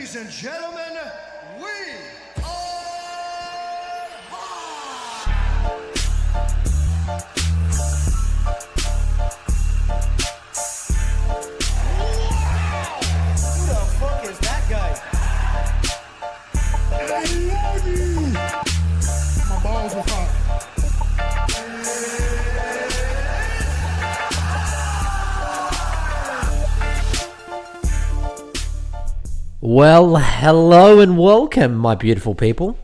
Ladies and gentlemen, we are live! Who the fuck is that guy? I love you! My balls are hot. Well, hello and welcome, my beautiful people.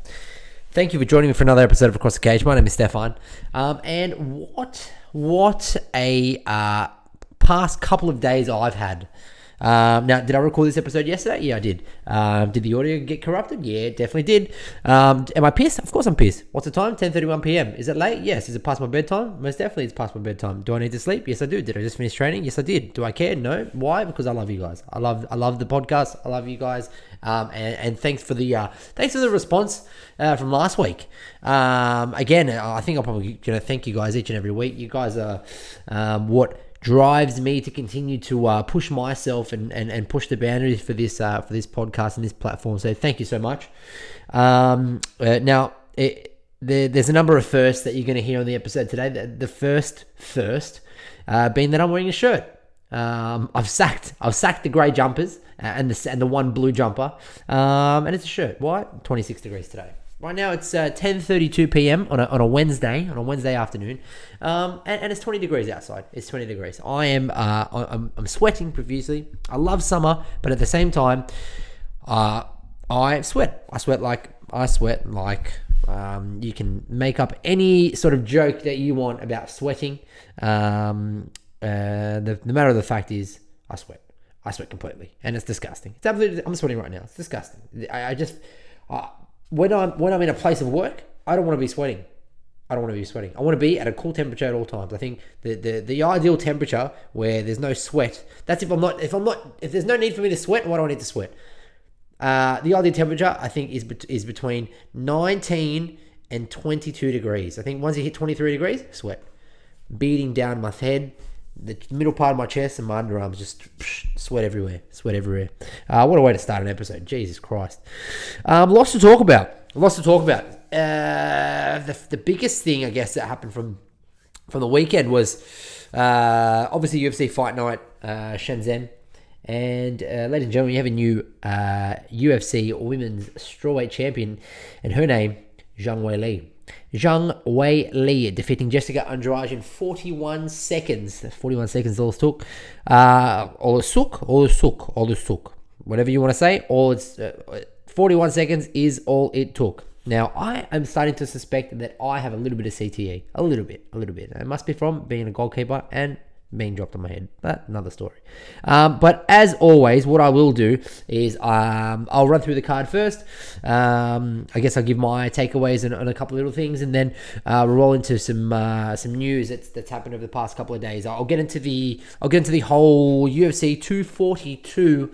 Thank you for joining me for another episode of Across the Cage. My name is Stefan. And what a past couple of days I've had. Now, did I record this episode yesterday? Yeah, I did. Did the audio get corrupted? Yeah, it definitely did. Am I pissed? Of course I'm pissed. What's the time? 10:31 p.m. Is it late? Yes. Is it past my bedtime? Most definitely it's past my bedtime. Do I need to sleep? Yes, I do. Did I just finish training? Yes, I did. Do I care? No. Why? Because I love you guys. I love the podcast. I love you guys. And thanks for the response from last week. Again, I think I'll probably thank you guys each and every week. You guys are what drives me to continue to push myself and push the boundaries for this podcast and this platform. So thank you so much. Now, there's a number of firsts that you're going to hear on the episode today. The first being that I'm wearing a shirt. I've sacked the grey jumpers and the one blue jumper, and it's a shirt. Why? 26 degrees today. Right now it's 10:32 p.m. on a Wednesday afternoon, and it's 20 degrees outside. It's 20 degrees. I'm sweating profusely. I love summer, but at the same time, I sweat. I sweat like you can make up any sort of joke that you want about sweating. The matter of the fact is, I sweat. I sweat completely, and it's disgusting. It's absolutely. I'm sweating right now. It's disgusting. When I'm in a place of work, I don't want to be sweating. I want to be at a cool temperature at all times. I think the ideal temperature where there's no sweat. That's if there's no need for me to sweat. Why do I need to sweat? The ideal temperature I think is between 19 and 22 degrees. I think once you hit 23 degrees, sweat, beating down my head, the middle part of my chest and my underarms, just sweat everywhere. What a way to start an episode. Jesus Christ. Lots to talk about. The biggest thing, I guess, that happened from the weekend was obviously UFC Fight Night Shenzhen. And ladies and gentlemen, you have a new UFC Women's Strawweight Champion, and her name, Zhang Weili. Zhang Weili defeating Jessica Andrade in 41 seconds. 41 seconds all it took. All it took. Whatever you want to say, 41 seconds is all it took. Now, I am starting to suspect that I have a little bit of CTE. A little bit. It must be from being a goalkeeper and being dropped on my head. But another story. But as always, what I will do is I'll run through the card first. I guess I'll give my takeaways on a couple of little things, and then we'll roll into some news that's happened over the past couple of days. I'll get into the whole UFC 242,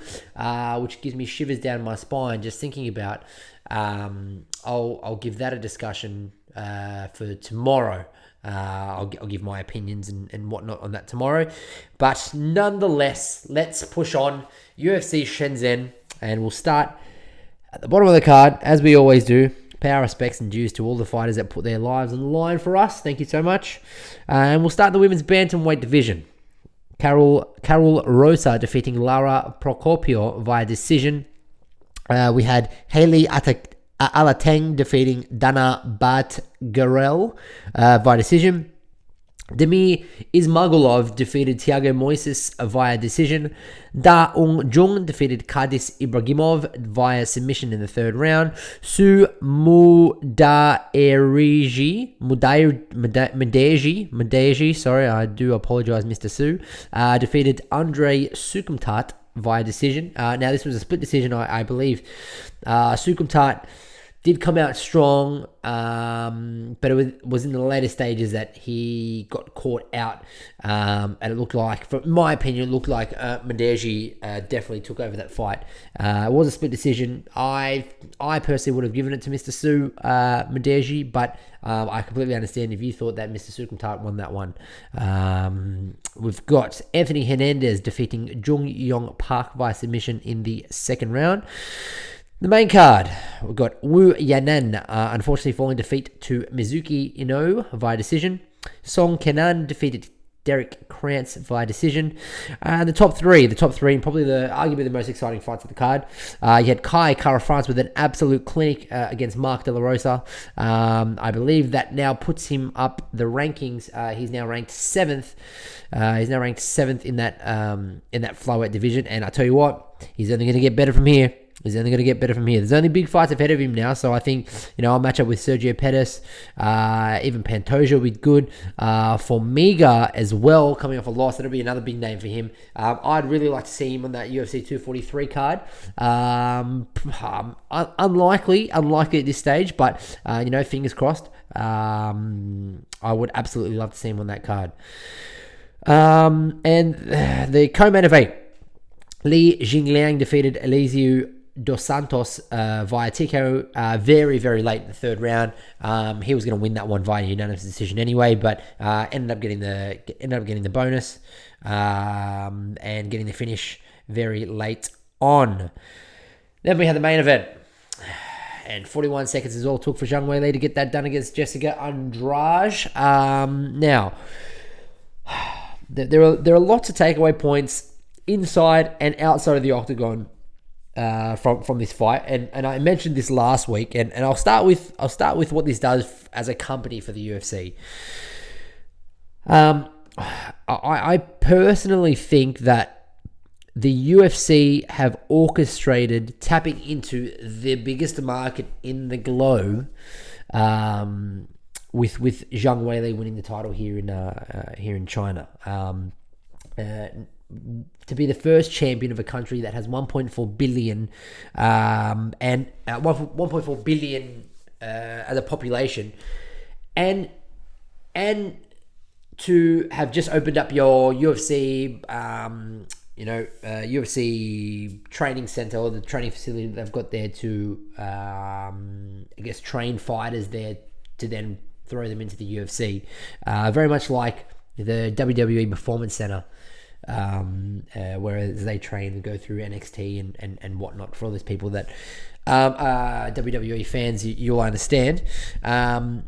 which gives me shivers down my spine just thinking about. I'll give that a discussion for tomorrow. I'll give my opinions and whatnot on that tomorrow. But nonetheless, let's push on. UFC Shenzhen, and we'll start at the bottom of the card, as we always do. Pay our respects and dues to all the fighters that put their lives on the line for us. Thank you so much. And we'll start the women's bantamweight division. Carol Rosa defeating Lara Procopio via decision. We had Haley Alateng defeating Dana Batgarel via decision. Demi Ismagulov defeated Thiago Moises via decision. Da Ung Jung defeated Kadis Ibrahimov via submission in the third round. Su Mudaerji, sorry, I do apologize, Mr. Su, defeated Andre Sukumtat via decision. Now, this was a split decision, I believe. Sukumtat did come out strong, but it was in the later stages that he got caught out, and it looked like, from my opinion, it looked like Medeji definitely took over that fight. It was a split decision. I personally would have given it to Mr. Su Medeji, but I completely understand if you thought that Mr. Sukumtat won that one. We've got Anthony Hernandez defeating Jung Yong Park via submission in the second round. The main card, we've got Wu Yanan, unfortunately falling defeat to Mizuki Ino via decision. Song Kenan defeated Derek Krantz via decision. And the top three, and probably arguably the most exciting fights of the card. You had Kai Kara-France with an absolute clinic against Mark De La Rosa. I believe that now puts him up the rankings. He's now ranked 7th. In that flyweight division. And I tell you what, he's only going to get better from here. There's only big fights ahead of him now, so I think, I'll match up with Sergio Pettis, even Pantoja will be good. Formiga as well, coming off a loss, that'll be another big name for him. I'd really like to see him on that UFC 243 card. Unlikely at this stage, but, fingers crossed. I would absolutely love to see him on that card. And the co-main event, Li Jingliang defeated Eliseu Dos Santos via TKO very, very late in the third round. He was going to win that one via unanimous decision anyway, but ended up getting the bonus and getting the finish very late on. Then we had the main event, and 41 seconds is all it took for Zhang Weili to get that done against Jessica Andrade. Now, there are lots of takeaway points inside and outside of the octagon from this fight, and I mentioned this last week, and I'll start with what this does as a company for the UFC. I personally think that the UFC have orchestrated tapping into the biggest market in the globe, with Zhang Weili winning the title here in China. To be the first champion of a country that has 1.4 billion and 1.4 billion as a population, and to have just opened up your UFC UFC training center, or the training facility that they've got there to train fighters there to then throw them into the UFC, very much like the WWE Performance Center. Whereas they train and go through NXT and whatnot. For all those people that are WWE fans, you'll understand. And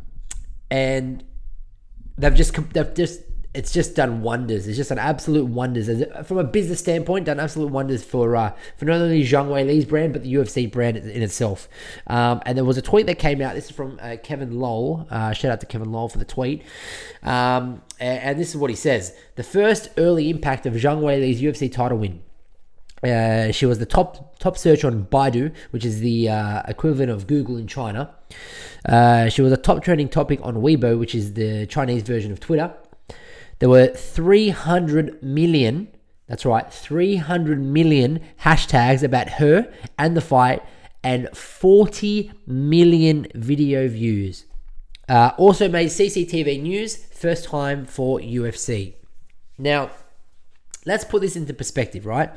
it's just done wonders. It's just done absolute wonders. From a business standpoint, done absolute wonders for not only Zhang Weili's brand, but the UFC brand in itself. And there was a tweet that came out. This is from Kevin Lowell. Shout out to Kevin Lowell for the tweet. And this is what he says. The first early impact of Zhang Weili's UFC title win. She was the top search on Baidu, which is the equivalent of Google in China. She was a top trending topic on Weibo, which is the Chinese version of Twitter. There were 300 million, that's right, 300 million hashtags about her and the fight, and 40 million video views. Also made CCTV news, first time for UFC. Now, let's put this into perspective, right?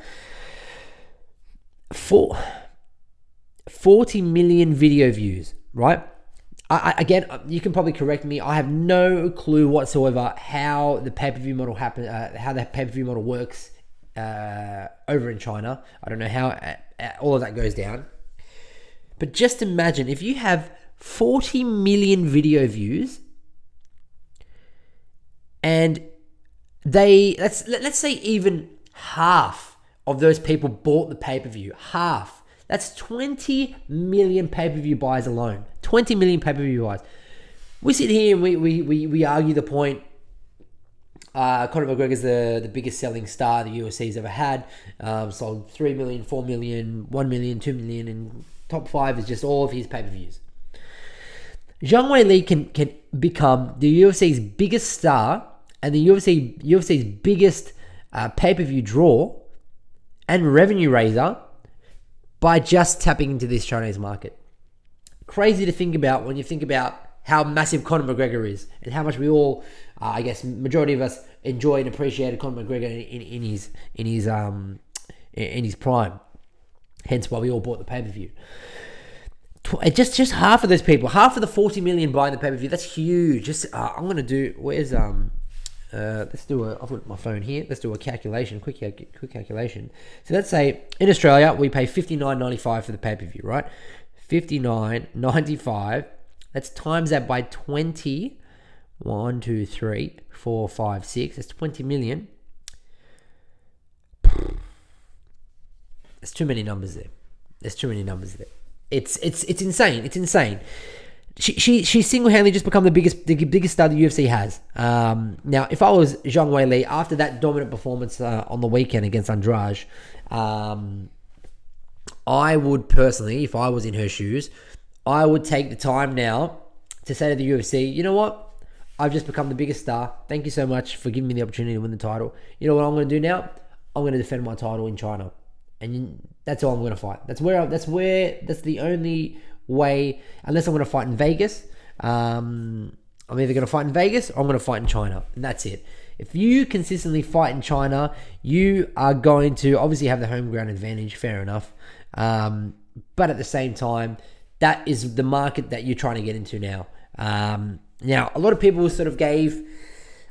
40 million video views, right? Again, you can probably correct me. I have no clue whatsoever how the pay-per-view model how the pay-per-view model works over in China. I don't know how all of that goes down. But just imagine if you have 40 million video views, and let's say even half of those people bought the pay-per-view. Half. That's 20 million pay-per-view buys alone. 20 million pay-per-view buys. We sit here and we argue the point. Conor McGregor's the biggest selling star the UFC's ever had. Sold 3 million, 4 million, 1 million, 2 million, and top 5 is just all of his pay-per-views. Zhang Weili can become the UFC's biggest star and the UFC's biggest pay-per-view draw and revenue raiser by just tapping into this Chinese market. crazy to think about when you think about how massive Conor McGregor is and how much we all, I guess, majority of us enjoy and appreciated Conor McGregor in his prime. Hence why we all bought the pay-per-view. Just half of those people, half of the 40 million buying the pay-per-view, that's huge. I'm going to do, let's do I've got my phone here. Let's do a calculation, quick calculation. So let's say in Australia, we pay $59.95 for the pay-per-view, right? $59.95. Let's times that by 20. 1, 2, 3, 4, 5, 6. That's 20 million. There's too many numbers there. It's insane. It's insane. She single-handedly just become the biggest star the UFC has. Now, if I was Zhang Weili after that dominant performance on the weekend against Andrade, I would personally, if I was in her shoes, I would take the time now to say to the UFC, you know what? I've just become the biggest star. Thank you so much for giving me the opportunity to win the title. You know what I'm going to do now? I'm going to defend my title in China, and that's all I'm going to fight. That's the only way. Unless I'm going to fight in Vegas, I'm either going to fight in Vegas or I'm going to fight in China, and that's it. If you consistently fight in China, you are going to obviously have the home ground advantage. Fair enough, but at the same time, that is the market that you're trying to get into now. Now, a lot of people sort of gave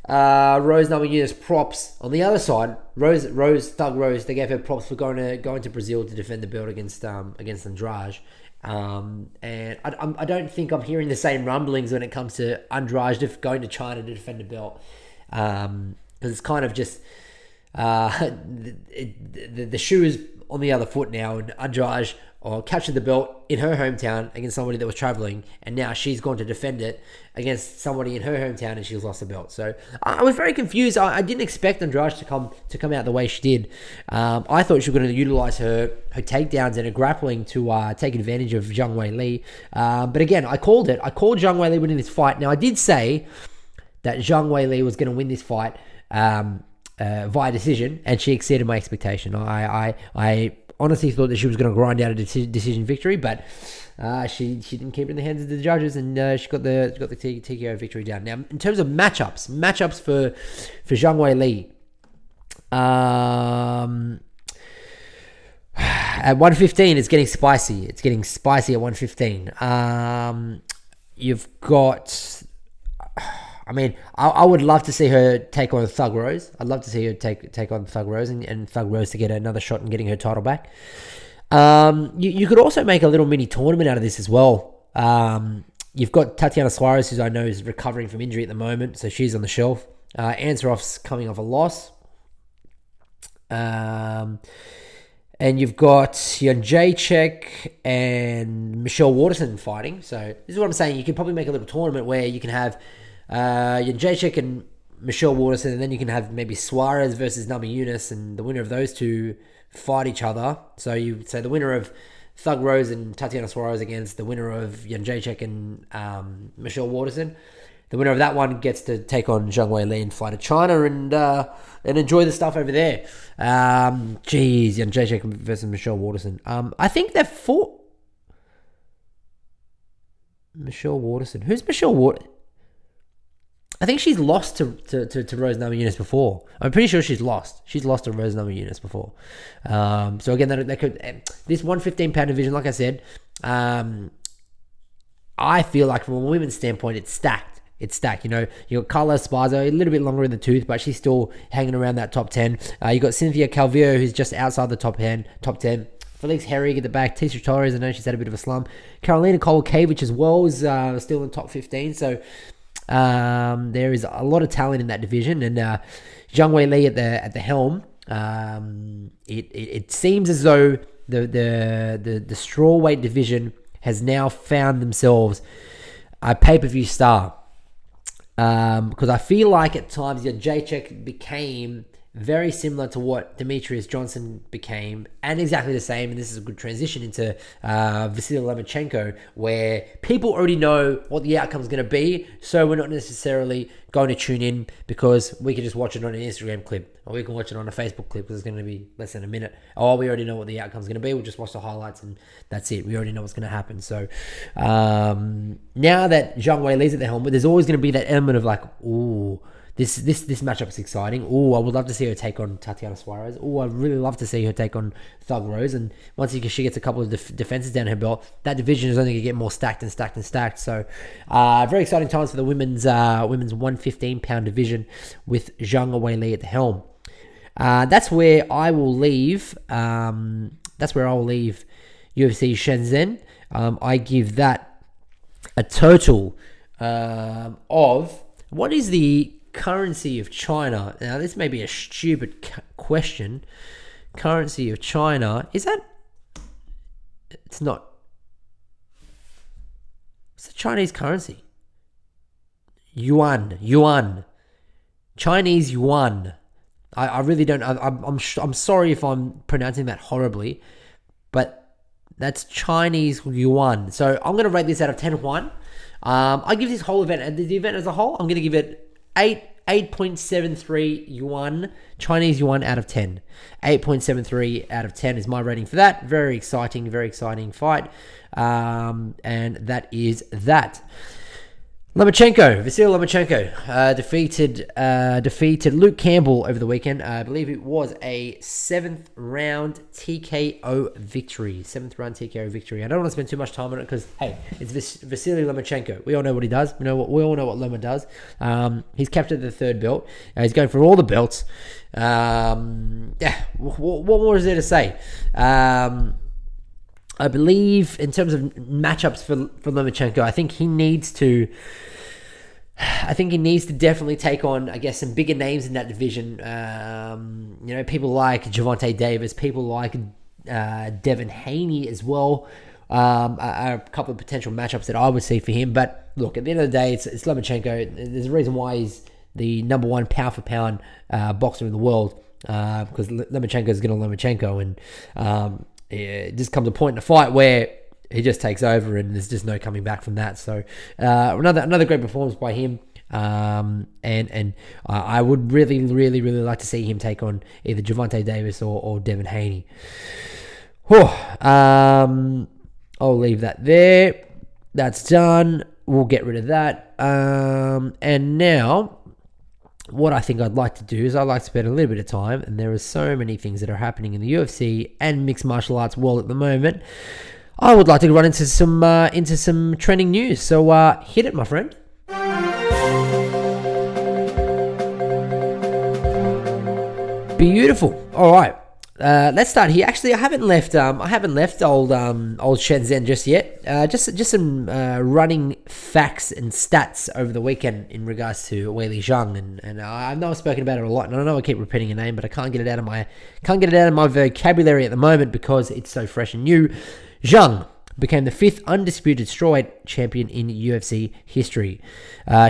Rose Namajunas props on the other side. Thug Rose, they gave her props for going to Brazil to defend the belt against Andrade. And I don't think I'm hearing the same rumblings when it comes to Andrade going to China to defend the belt, because it's kind of just the shoe is on the other foot now, and Andrade captured the belt in her hometown against somebody that was traveling, and now she's gone to defend it against somebody in her hometown, and she's lost the belt. So I was very confused. I didn't expect Andrade to come out the way she did. I thought she was going to utilize her takedowns and her grappling to take advantage of Zhang Weili. But again, I called it. I called Zhang Weili winning this fight. Now, I did say that Zhang Weili was going to win this fight via decision, and she exceeded my expectation. I honestly thought that she was going to grind out a decision victory, but she didn't keep it in the hands of the judges, and she got the TKO victory down. Now, in terms of matchups for Zhang Weili, at 115, it's getting spicy. It's getting spicy at 115. You've got, I mean, I would love to see her take on Thug Rose. I'd love to see her take on Thug Rose and Thug Rose to get another shot in getting her title back. You could also make a little mini tournament out of this as well. You've got Tatiana Suarez, who I know is recovering from injury at the moment, so she's on the shelf. Ansaroff's coming off a loss. And you've got Jędrzejczyk and Michelle Waterson fighting. So this is what I'm saying. You could probably make a little tournament where you can have Jędrzejczyk and Michelle Waterson, and then you can have maybe Suarez versus Namajunas, and the winner of those two fight each other. So you say the winner of Thug Rose and Tatiana Suarez against the winner of Jędrzejczyk and Michelle Waterson. The winner of that one gets to take on Zhang Weili and fly to China and enjoy the stuff over there. Jędrzejczyk versus Michelle Waterson. I think they've fought Michelle Waterson. Who's Michelle Waterson? I think she's lost to Rose Namajunas before. I'm pretty sure she's lost. She's lost to Rose Namajunas before. So again, that could, this 115-pound division, like I said, I feel like from a women's standpoint, it's stacked. It's stacked. You know, you got Carla Esparza, a little bit longer in the tooth, but she's still hanging around that top 10. You got Cynthia Calvillo, who's just outside the top 10. Felix Herrig at the back. Tisha Torres, I know she's had a bit of a slump. Karolina Kowalkiewicz as well is still in the top 15. So there is a lot of talent in that division, and Zhang Weili at the helm. It seems as though the strawweight division has now found themselves a pay-per-view star, because I feel like at times Jędrzejczyk became very similar to what Demetrius Johnson became, and exactly the same, and this is a good transition into Vasily Lomachenko, where people already know what the outcome is going to be, so we're not necessarily going to tune in because we can just watch it on an Instagram clip. or we can watch it on a Facebook clip because it's going to be less than a minute. Oh, we already know what the outcome's going to be. We'll just watch the highlights and that's it. We already know what's going to happen. So now that Zhang Weili's at the helm, there's always going to be that element of like, ooh, this matchup is exciting. Oh, I would love to see her take on Tatiana Suarez. Oh, I'd really love to see her take on Thug Rose. And once she gets a couple of defenses down her belt, that division is only going to get more stacked and stacked and stacked. So, very exciting times for the women's 115-pound division with Zhang Weili at the helm. That's where I will leave. That's where I will leave UFC Shenzhen. I give that a total of, what is the currency of China? Now, this may be a stupid question. Currency of China, is that? It's not. It's the Chinese currency. Yuan. Chinese yuan. I really don't. I'm sorry if I'm pronouncing that horribly, but that's Chinese yuan. So I'm going to rate this out of 10 yuan. I give this whole event, the event as a whole, I'm going to give it 8.73 yuan, Chinese yuan out of 10. 8.73 out of 10 is my rating for that. Very exciting fight. And that is that. Vasily Lomachenko defeated Luke Campbell over the weekend. I believe it was a 7th round TKO victory. I don't want to spend too much time on it because, hey, it's Vasily Lomachenko. We all know what he does. We all know what Loma does. He's captured the 3rd belt. He's going for all the belts. What more is there to say? I believe in terms of matchups for Lomachenko, I think he needs to definitely take on, I guess, some bigger names in that division. People like Gervonta Davis, people like Devin Haney as well. A couple of potential matchups that I would see for him. But look, at the end of the day, it's Lomachenko. There's a reason why he's the number 1 pound for pound boxer in the world, because Lomachenko is going to Lomachenko, and it just comes a point in the fight where he just takes over and there's just no coming back from that. So another great performance by him. And I would really like to see him take on either Gervonta Davis or Devin Haney. I'll leave that there. That's done. We'll get rid of that. And now, what I think I'd like to do is I'd like to spend a little bit of time, and there are so many things that are happening in the UFC and mixed martial arts world at the moment. I would like to run into some trending news. So hit it, my friend. Beautiful. All right. Let's start here. Actually, I haven't left old Shenzhen just yet. Just some running facts and stats over the weekend in regards to Weili Zhang, and I know I've spoken about her a lot, and I know I keep repeating her name, but I can't get it out of my vocabulary at the moment because it's so fresh and new. Zhang became the 5th undisputed strawweight champion in UFC history.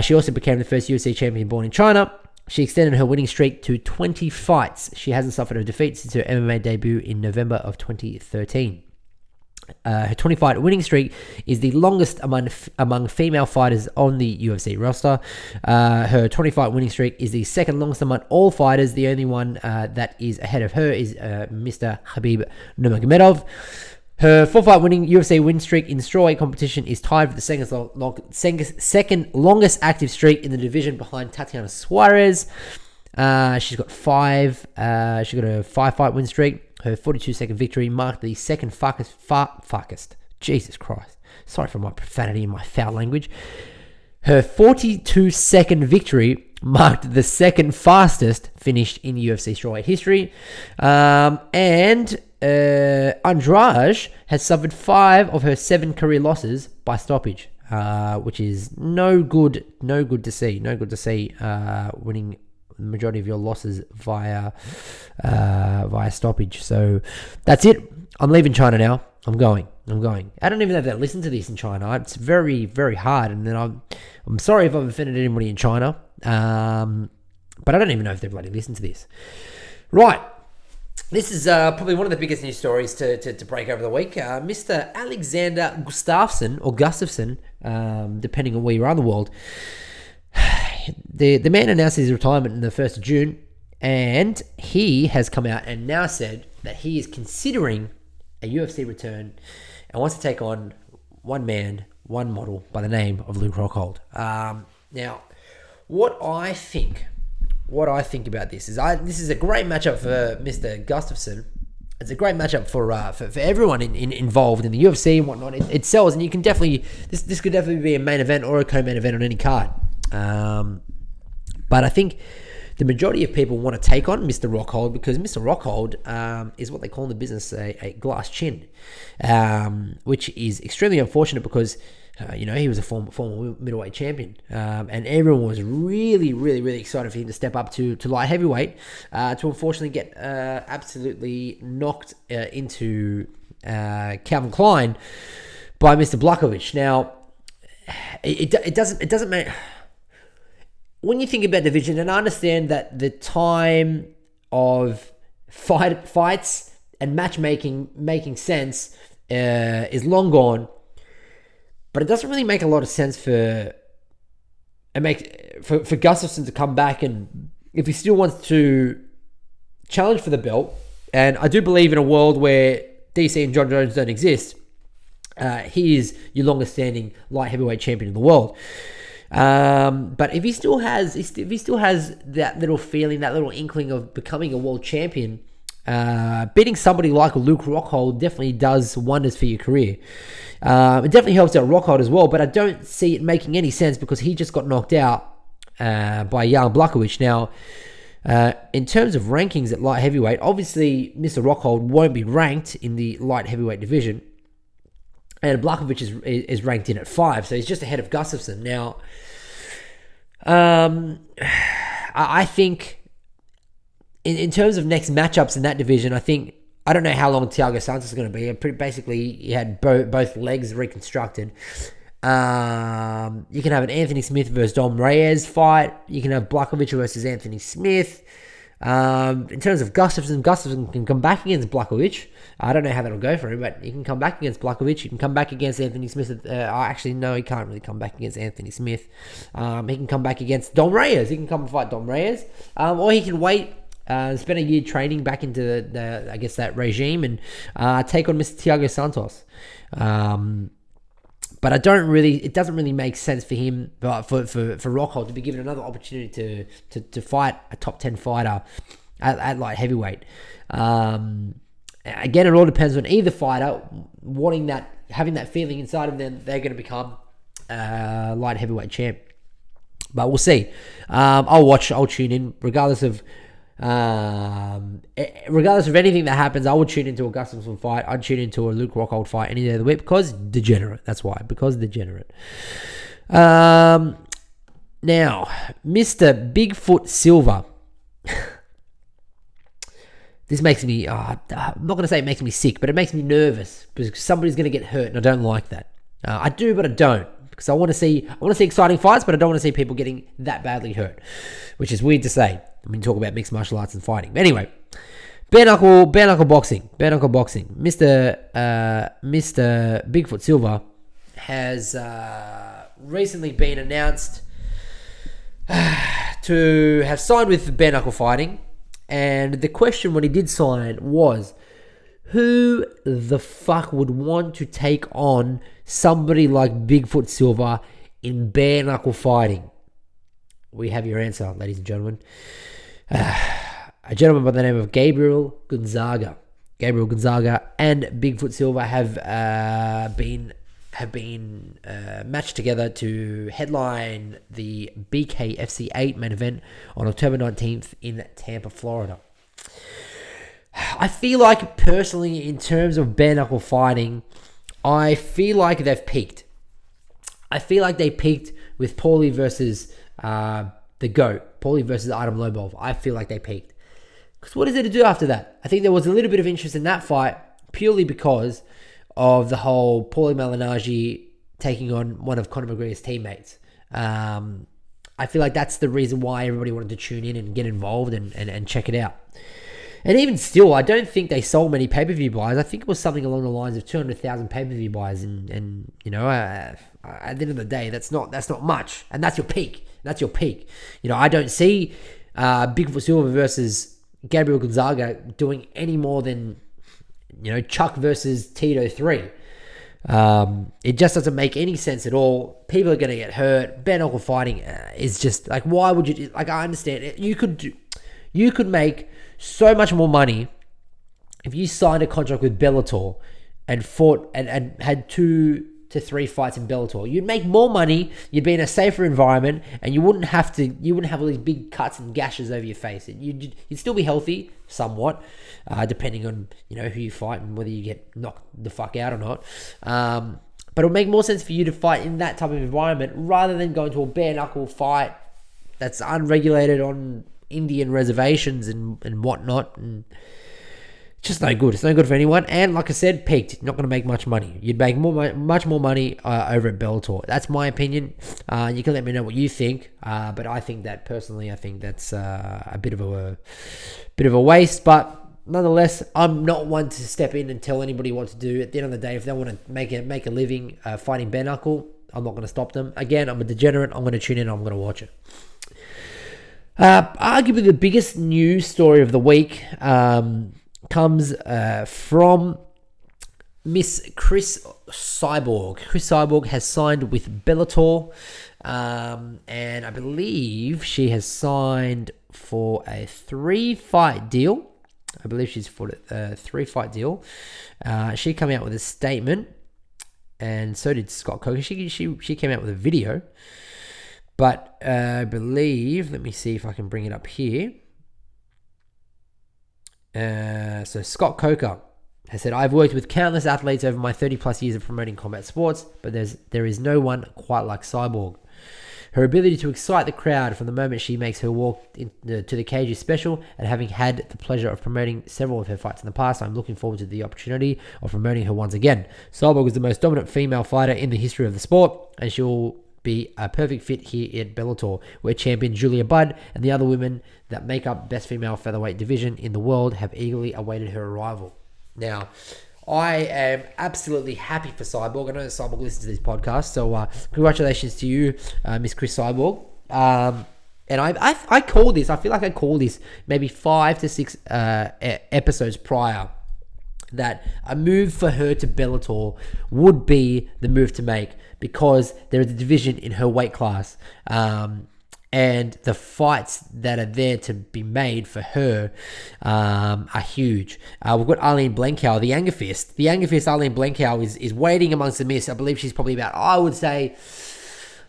She also became the first UFC champion born in China. She extended her winning streak to 20 fights. She hasn't suffered a defeat since her MMA debut in November of 2013. Her 20-fight winning streak is the longest among female fighters on the UFC roster. Her 20-fight winning streak is the second longest among all fighters. The only one that is ahead of her is Mr. Khabib Nurmagomedov. Her 4-fight winning UFC win streak in strawweight competition is tied for the second longest active streak in the division behind Tatiana Suarez. She's got 5. She got a 5-fight win streak. Her 42-second victory marked the second fastest. Jesus Christ. Sorry for my profanity and my foul language. Her 42-second victory marked the second fastest finish in UFC strawweight history. And Andrade has suffered 5 of her 7 career losses by stoppage, which is no good to see. Winning the majority of your losses via stoppage. So that's it. I'm leaving China now. I'm going. I don't even know if they listen to this in China. It's very, very hard. And then I'm sorry if I've offended anybody in China. But I don't even know if they bloody listen to this. Right. This is probably one of the biggest news stories to break over the week. Mr. Alexander Gustafsson, depending on where you are in the world, the man announced his retirement on the 1st of June. And he has come out and now said that he is considering a UFC return and wants to take on one man, one model by the name of Luke Rockhold. Now, what I think about this is this is a great matchup for Mr. Gustafsson. It's a great matchup for everyone involved in the UFC and whatnot. It sells, and you can definitely this could definitely be a main event or a co-main event on any card. But I think the majority of people want to take on Mr. Rockhold because Mr. Rockhold is what they call in the business a glass chin, which is extremely unfortunate because he was a former middleweight champion, and everyone was really, really, really excited for him to step up to light heavyweight, to unfortunately get absolutely knocked into Calvin Klein by Mr. Blachowicz. Now, it doesn't make. When you think about division, and I understand that the time of fights and matchmaking making sense is long gone, but it doesn't really make a lot of sense for Gustafsson to come back, and if he still wants to challenge for the belt, and I do believe in a world where DC and John Jones don't exist, he is your longest standing light heavyweight champion in the world. But if he still has that little feeling, that little inkling of becoming a world champion, beating somebody like Luke Rockhold definitely does wonders for your career. It definitely helps out Rockhold as well, but I don't see it making any sense because he just got knocked out by Jan Blachowicz. Now, in terms of rankings at light heavyweight, obviously Mr. Rockhold won't be ranked in the light heavyweight division, and Blachowicz is ranked in at 5, so he's just ahead of Gustafsson. Now, I think in terms of next matchups in that division, I don't know how long Thiago Santos is going to be. Basically, he had both legs reconstructed. You can have an Anthony Smith versus Dom Reyes fight. You can have Blachowicz versus Anthony Smith. In terms of Gustafsson can come back against Blachowicz. I don't know how that'll go for him, but he can come back against Blachowicz. He can come back against Anthony Smith. Actually, no, he can't really come back against Anthony Smith. He can come back against Dom Reyes. He can come and fight Dom Reyes. Or he can wait, spend a year training back into that regime and take on Mr. Thiago Santos. But it doesn't really make sense for him, for Rockhold to be given another opportunity to fight a top 10 fighter at light heavyweight. Again, it all depends on either fighter having that feeling inside of them they're going to become light heavyweight champ. But we'll see. I'll tune in regardless of anything that happens. I would tune into a Gustafsson fight. I'd tune into a Luke Rockhold fight any day of the week because degenerate. That's why, because degenerate. Now, Mr. Bigfoot Silva. This makes me, I'm not going to say it makes me sick, but it makes me nervous because somebody's going to get hurt and I don't like that. I do, but I don't, because I want to see exciting fights, but I don't want to see people getting that badly hurt, which is weird to say when we talk about mixed martial arts and fighting. But anyway, bare knuckle boxing. Mr. Bigfoot Silva has recently been announced to have signed with bare knuckle fighting. And the question when he did sign was, who the fuck would want to take on somebody like Bigfoot Silva in bare knuckle fighting? We have your answer, ladies and gentlemen. A gentleman by the name of Gabriel Gonzaga. Gabriel Gonzaga and Bigfoot Silva have been matched together to headline the BKFC 8 main event on October 19th in Tampa, Florida. I feel like, personally, in terms of bare knuckle fighting, I feel like they've peaked. I feel like they peaked with Paulie versus the GOAT, Paulie versus Adam Lobov. I feel like they peaked. Because what is there to do after that? I think there was a little bit of interest in that fight purely because of the whole Paulie Malignaggi taking on one of Conor McGregor's teammates. I feel like that's the reason why everybody wanted to tune in and get involved and check it out. And even still, I don't think they sold many pay-per-view buys. I think it was something along the lines of 200,000 pay-per-view buys. And you know, at the end of the day, that's not much. And that's your peak. I don't see Bigfoot Silva versus Gabriel Gonzaga doing any more than, Chuck versus Tito 3. It just doesn't make any sense at all. People are going to get hurt. Bare knuckle fighting is just like, why would you? Like, I understand it. You could make so much more money if you signed a contract with Bellator and fought and had 2 to 3 fights in Bellator. You'd make more money. You'd be in a safer environment, and you wouldn't have all these big cuts and gashes over your face. You'd still be healthy somewhat, depending on who you fight and whether you get knocked the fuck out or not. But it would make more sense for you to fight in that type of environment rather than going to a bare knuckle fight that's unregulated on Indian reservations and whatnot. And it's just no good. It's no good for anyone. And like I said, peaked. You're not going to make much money. You'd make much more money over at Bellator. That's my opinion. You can let me know what you think. But I think that personally, that's a bit of a waste. But nonetheless, I'm not one to step in and tell anybody what to do. At the end of the day, if they want to make a living fighting bare knuckle, I'm not going to stop them. Again, I'm a degenerate. I'm going to tune in. I'm going to watch it. Arguably the biggest news story of the week comes from Miss Cris Cyborg. Cris Cyborg has signed with Bellator, and I believe she has signed for a 3-fight deal. I believe she's for a 3-fight deal. She came out with a statement, and so did Scott Coker. She came out with a video, but I believe, let me see if I can bring it up here. So Scott Coker has said, I've worked with countless athletes over my 30 plus years of promoting combat sports, but there is no one quite like Cyborg. Her ability to excite the crowd from the moment she makes her walk to the cage is special, and having had the pleasure of promoting several of her fights in the past, I'm looking forward to the opportunity of promoting her once again. Cyborg is the most dominant female fighter in the history of the sport, and she will be a perfect fit here at Bellator, where champion Julia Budd and the other women that make up best female featherweight division in the world have eagerly awaited her arrival. Now, I am absolutely happy for Cyborg. I know that Cyborg listens to this podcast, so congratulations to you, Miss Cris Cyborg. And I call this, I feel like I call this maybe 5 to 6 episodes prior, that a move for her to Bellator would be the move to make, because there is a division in her weight class, and the fights that are there to be made for her are huge. We've got Arlene Blencow, the Anger Fist. The Anger Fist, Arlene Blencow, is waiting amongst the mist. I believe she's probably about, I would say,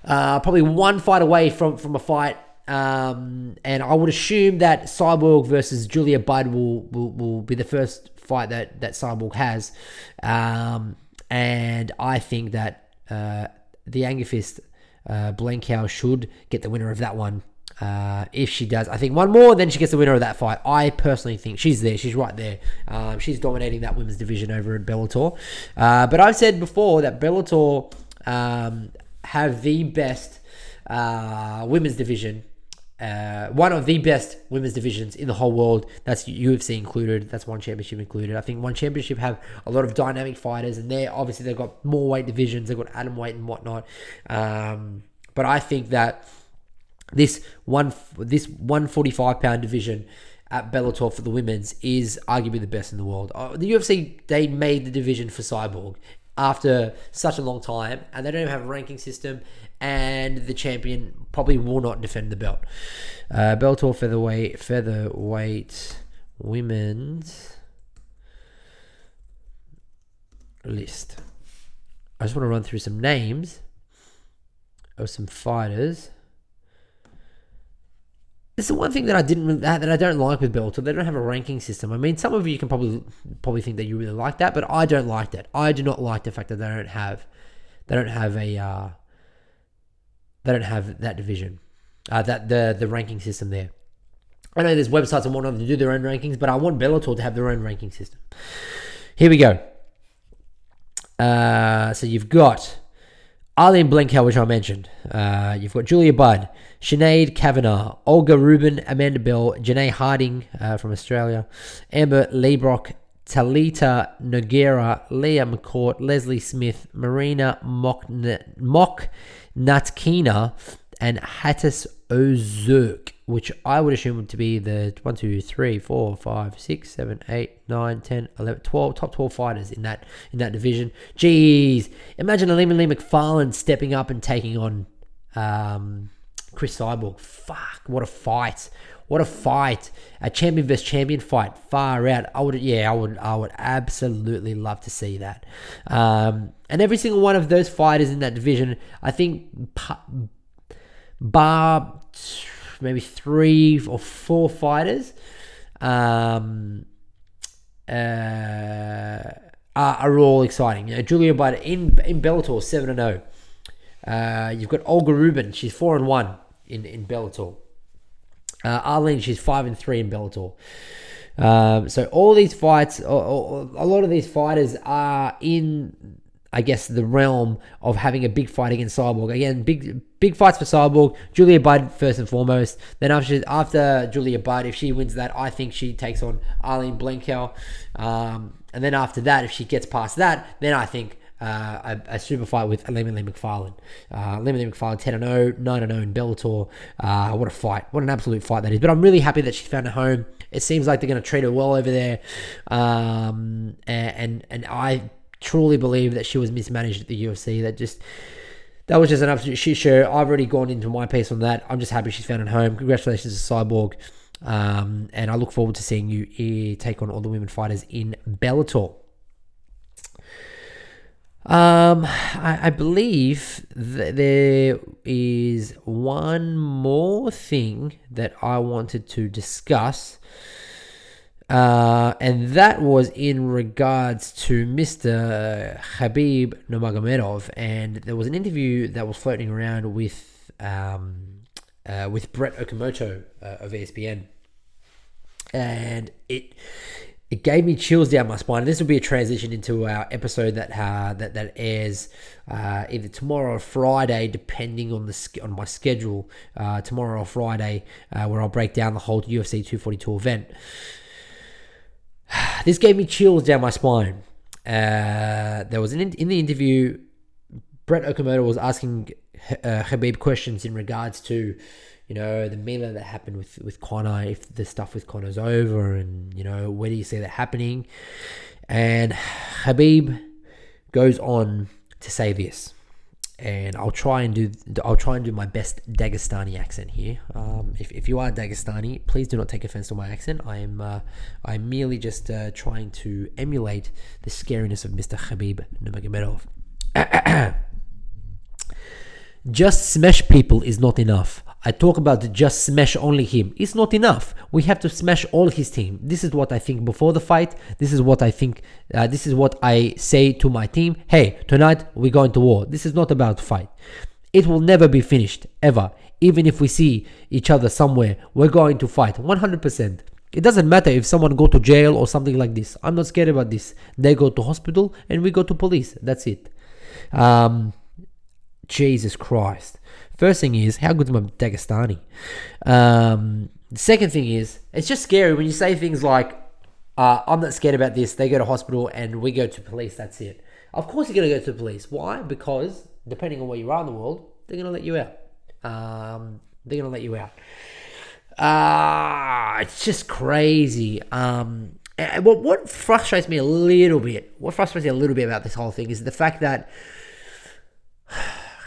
probably 1 fight away from a fight. And I would assume that Cyborg versus Julia Budd will be the first fight that Cyborg has. And I think that the Anger Fist, Blencow, should get the winner of that one. If she does, I think one more, then she gets the winner of that fight. I personally think she's there. She's right there. She's dominating that women's division over at Bellator. But I've said before that Bellator have the best women's division. One of the best women's divisions in the whole world. That's UFC included. That's One Championship included. I think One Championship have a lot of dynamic fighters, and they've got more weight divisions. They've got atom weight and whatnot. But I think that this 145-pound division at Bellator for the women's is arguably the best in the world. The UFC, they made the division for Cyborg after such a long time, and they don't even have a ranking system, and the champion probably will not defend the belt. Bellator featherweight women's list. I just want to run through some names of some fighters. This is the one thing that I don't like with Bellator. They don't have a ranking system. I mean, some of you can probably think that you really like that, but I don't like that. I do not like the fact that they don't have that division, that the ranking system there. I know there's websites and whatnot to do their own rankings, but I want Bellator to have their own ranking system. Here we go. So you've got Arlene Blencow, which I mentioned. You've got Julia Budd, Sinead Kavanagh, Olga Rubin, Amanda Bell, Janae Harding from Australia, Amber Leibrock, Talita Noguera, Leah McCourt, Leslie Smith, Marina Mocknatkina, and Hattis Ozurk. which I would assume to be the 1, 2, 3, 4, 5, 6, 7, 8, 9, 10, 11, 12, top 12 fighters in that division. Jeez, imagine Lee McFarlane stepping up and taking on Cris Cyborg. Fuck, what a fight. What a fight. A champion versus champion fight. Far out. I would absolutely love to see that. And every single one of those fighters in that division, I think bar maybe 3 or 4 fighters are all exciting. You know, Julia Budd in Bellator 7-0. You've got Olga Rubin, she's 4-1 in Bellator. Arlene, she's 5-3 in Bellator. So all these fights, a lot of these fighters are in, I guess, the realm of having a big fight against Cyborg. Again, big fights for Cyborg. Julia Budd first and foremost. Then after Julia Budd, if she wins that, I think she takes on Arlene Blencow. And then after that, if she gets past that, then I think a super fight with Lee McFarlane. Lee McFarlane 10-0, 9-0 in Bellator. What a fight. What an absolute fight that is. But I'm really happy that she's found a home. It seems like they're going to treat her well over there. And I truly believe that she was mismanaged at the UFC. That was just an absolute shit show. I've already gone into my piece on that. I'm just happy she's found a home. Congratulations to Cyborg. And I look forward to seeing you take on all the women fighters in Bellator. I believe that there is one more thing that I wanted to discuss, and that was in regards to Mr. Khabib Nurmagomedov, and there was an interview that was floating around with Brett Okamoto of ESPN, and it gave me chills down my spine. This will be a transition into our episode that airs either tomorrow or Friday, depending on my schedule. Tomorrow or Friday, where I'll break down the whole UFC 242 event. This gave me chills down my spine. There was in the interview, Brett Okamoto was asking Khabib questions in regards to, you know, the melee that happened with Conor, if the stuff with Conor's over, and, you know, where do you see that happening? And Khabib goes on to say this, and I'll try and do my best Dagestani accent here. If you are Dagestani, please do not take offense to my accent. I'm merely just trying to emulate the scariness of Mr. Khabib Nurmagomedov. Just smash people is not enough. I talk about the just smash only him. It's not enough. We have to smash all his team. This is what I think before the fight. This is what I think. This is what I say to my team. Hey, tonight we're going to war. This is not about fight. It will never be finished, ever. Even if we see each other somewhere, we're going to fight 100%. It doesn't matter if someone go to jail or something like this. I'm not scared about this. They go to hospital and we go to police. That's it. Jesus Christ. First thing is, how good is my Dagestani? The second thing is, it's just scary when you say things like, I'm not scared about this, they go to hospital and we go to police, that's it. Of course you're going to go to the police. Why? Because, depending on where you are in the world, they're going to let you out. It's just crazy. And what frustrates me a little bit about this whole thing is the fact that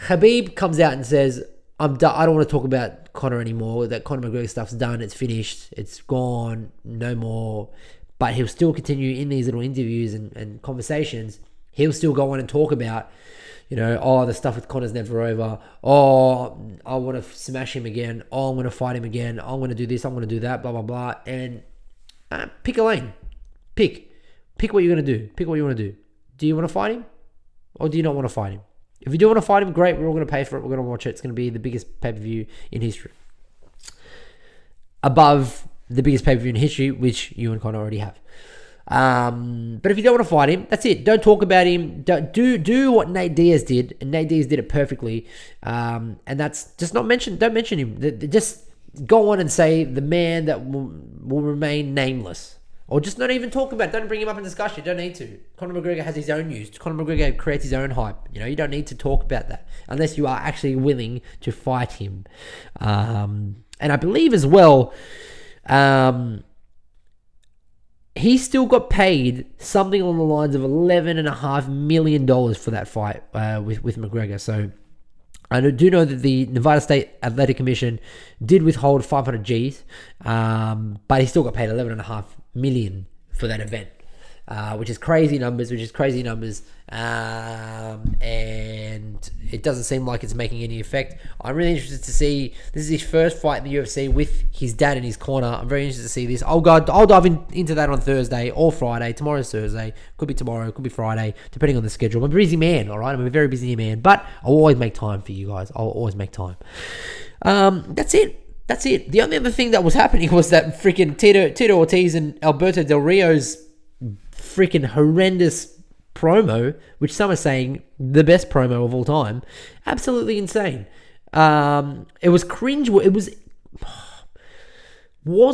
Khabib comes out and says, I'm done. I don't want to talk about Conor anymore. That Conor McGregor stuff's done. It's finished. It's gone. No more. But he'll still continue in these little interviews and conversations. He'll still go on and talk about, you know, the stuff with Conor's never over. I want to smash him again. I'm going to fight him again. I'm going to do this. I'm going to do that. Blah, blah, blah. And pick a lane. Pick what you're going to do. Pick what you want to do. Do you want to fight him? Or do you not want to fight him? If you do want to fight him, great. We're all going to pay for it. We're going to watch it. It's going to be the biggest pay-per-view in history. Above the biggest pay-per-view in history, which you and Conor already have. But if you don't want to fight him, that's it. Don't talk about him. Do what Nate Diaz did, and Nate Diaz did it perfectly. And that's just don't mention him. Just go on and say the man that will remain nameless. Or just not even talk about it. Don't bring him up in discussion. You don't need to. Conor McGregor has his own news. Conor McGregor creates his own hype. You know, you don't need to talk about that unless you are actually willing to fight him. And I believe as well, he still got paid something along the lines of $11.5 million for that fight with McGregor. So I do know that the Nevada State Athletic Commission did withhold 500 G's, but he still got paid $11.5 million for that event, which is crazy numbers. And it doesn't seem like it's making any effect. I'm really interested to see. This is his first fight in the UFC with his dad in his corner. I'm very interested to see this. I'll dive into that on Thursday or Friday. Tomorrow's Thursday. Could be tomorrow. Could be Friday, depending on the schedule. I'm a busy man, all right? I'm a very busy man, but I'll always make time for you guys. I'll always make time. That's it. The only other thing that was happening was that freaking Tito Ortiz and Alberto Del Rio's freaking horrendous promo, which some are saying the best promo of all time. Absolutely insane. It was cringe. Was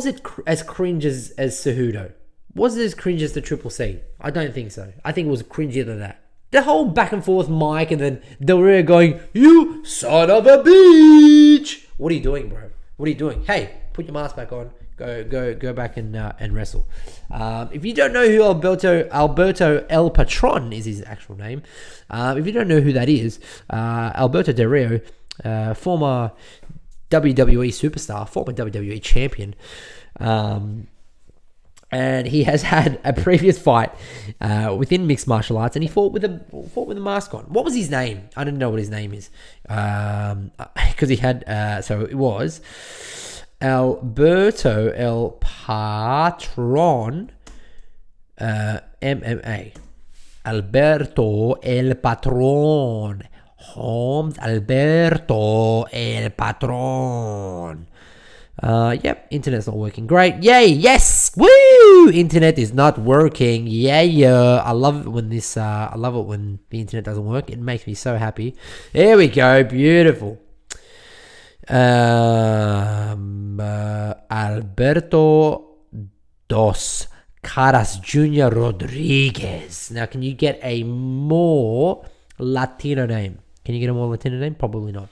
it as cringe as Cejudo? Was it as cringe as the Triple C? I don't think so. I think it was cringier than that. The whole back and forth mic and then Del Rio going, "You son of a bitch." What are you doing, bro? What are you doing? Hey, put your mask back on. Go back and wrestle. If you don't know who Alberto El Patron is, his actual name. If you don't know who that is, Alberto Del Rio, former WWE superstar, former WWE champion, and he has had a previous fight within mixed martial arts, and he fought with a mask on. What was his name? I don't know what his name is, because he had. So it was Alberto El Patron MMA. Alberto El Patron. Holmes Alberto El Patron. Yep, internet's not working. Great. Yay, yes. Woo! Internet is not working. Yeah. I love it when I love it when the internet doesn't work. It makes me so happy. There we go. Beautiful. Alberto Dos Caras Jr. Rodriguez. Now, can you get a more Latino name? Probably not.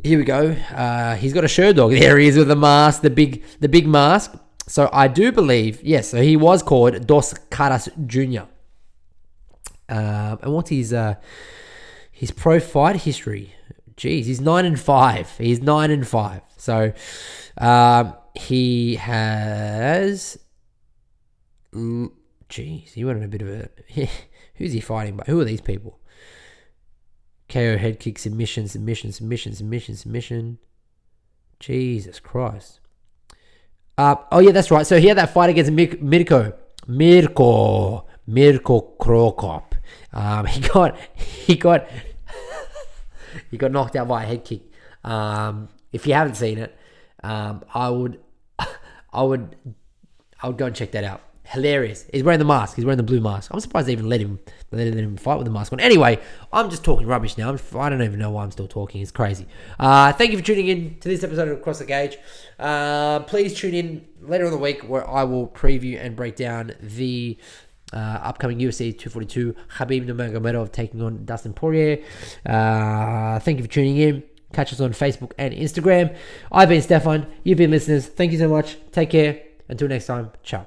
Here we go. He's got a Sherdog. There he is with the mask, the big mask. So I do believe, yes. So he was called Dos Caras Jr. And what's his pro fight history? Jeez, he's 9-5. He's 9-5. So he has. Jeez, he went on a bit of a. Who's he fighting by? Who are these people? KO, head kick, submission. Jesus Christ. Oh yeah, that's right. So he had that fight against Mirko Krokop. He got knocked out by a head kick. If you haven't seen it, I would go and check that out. Hilarious. He's wearing the mask. He's wearing the blue mask. I'm surprised they even let him fight with the mask on. Anyway, I'm just talking rubbish now. I don't even know why I'm still talking. It's crazy. Thank you for tuning in to this episode of Across the Cage. Please tune in later in the week where I will preview and break down the upcoming UFC 242 Khabib Nurmagomedov taking on Dustin Poirier. Thank you for tuning in. Catch us on Facebook and Instagram. I've been Stefan. You've been listeners. Thank you so much. Take care. Until next time. Ciao.